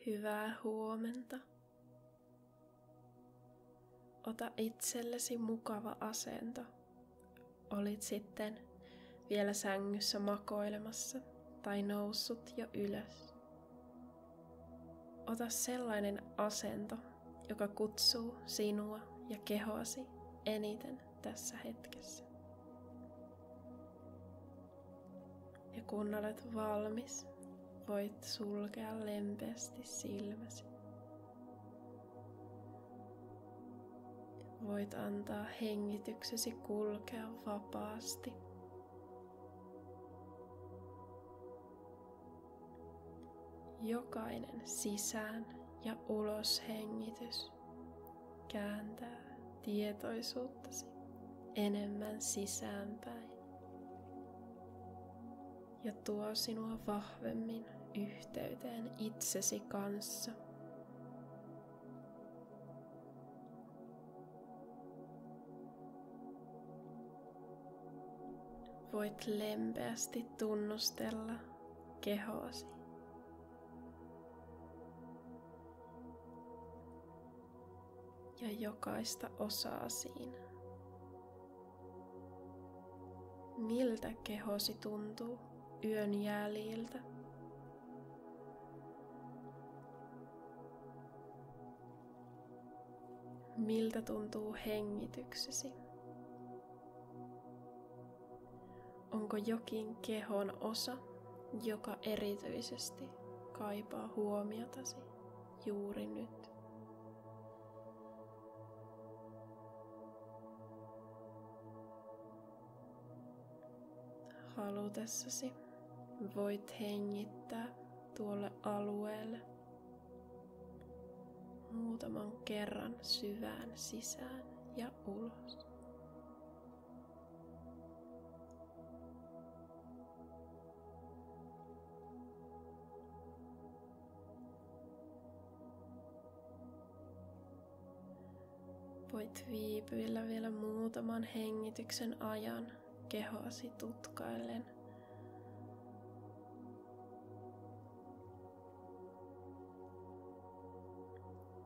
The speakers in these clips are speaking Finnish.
Hyvää huomenta. Ota itsellesi mukava asento. Olit sitten vielä sängyssä makoilemassa tai noussut jo ylös. Ota sellainen asento, joka kutsuu sinua ja kehoasi eniten tässä hetkessä. Ja kun olet valmis, voit sulkea lempeästi silmäsi. Voit antaa hengityksesi kulkea vapaasti. Jokainen sisään ja ulos hengitys kääntää tietoisuuttasi enemmän sisäänpäin ja tuo sinua vahvemmin yhteyteen itsesi kanssa. Voit lempeästi tunnustella kehoasi. Ja jokaista osaa siinä. Miltä kehosi tuntuu yön jäljiltä? Miltä tuntuu hengityksesi? Onko jokin kehon osa, joka erityisesti kaipaa huomiotasi juuri nyt? Halutessasi voit hengittää tuolle alueelle muutaman kerran syvään sisään ja ulos. Voit viipyillä vielä muutaman hengityksen ajan kehoasi tutkaillen.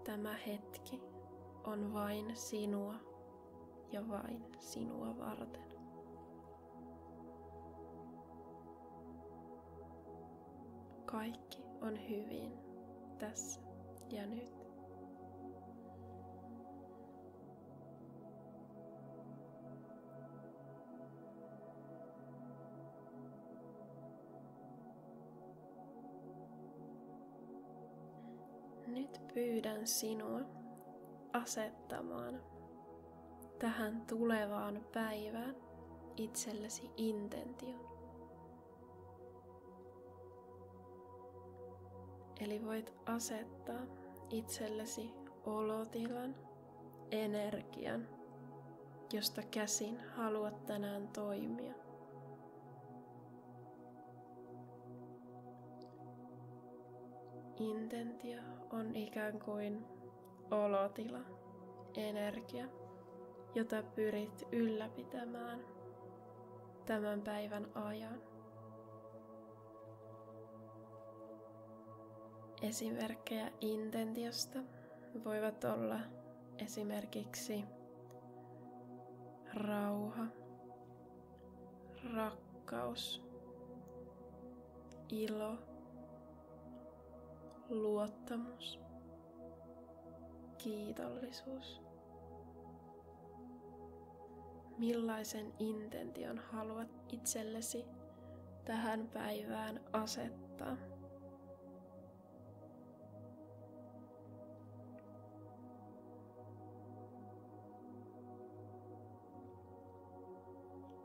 Tämä hetki on vain sinua ja vain sinua varten. Kaikki on hyvin tässä ja nyt. Nyt pyydän sinua asettamaan tähän tulevaan päivään itsellesi intention. Eli voit asettaa itsellesi olotilan, energian, josta käsin haluat tänään toimia. Intentio on ikään kuin olotila, energia, jota pyrit ylläpitämään tämän päivän ajan. Esimerkkejä intentiosta voivat olla esimerkiksi rauha, rakkaus, ilo, luottamus, kiitollisuus. Millaisen intention haluat itsellesi tähän päivään asettaa?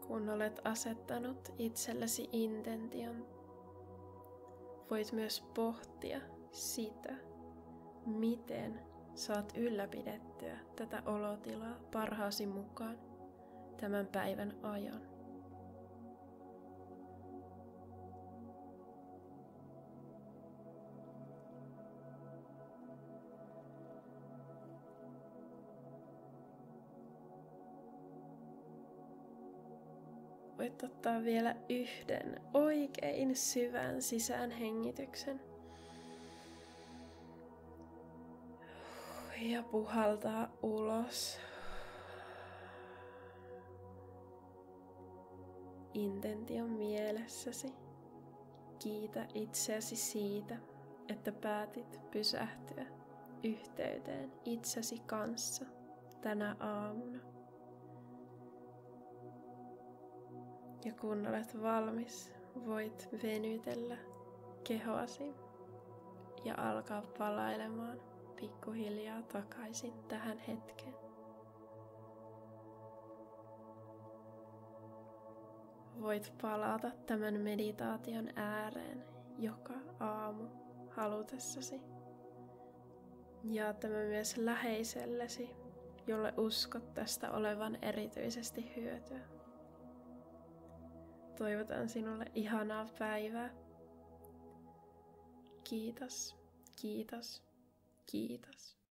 Kun olet asettanut itsellesi intention, voit myös pohtia sitä, miten saat ylläpidettyä tätä olotilaa parhaasi mukaan tämän päivän ajan. Voit ottaa vielä yhden oikein syvän sisäänhengityksen. Ja puhaltaa ulos. Intention mielessäsi. Kiitä itseäsi siitä, että päätit pysähtyä yhteyteen itsesi kanssa tänä aamuna. Ja kun olet valmis, voit venytellä kehoasi ja alkaa palailemaan pikkuhiljaa takaisin tähän hetkeen. Voit palata tämän meditaation ääreen joka aamu halutessasi. Jaa tämä myös läheisellesi, jolle uskot tästä olevan erityisesti hyötyä. Toivotan sinulle ihanaa päivää. Kiitos, kiitos, kiitos.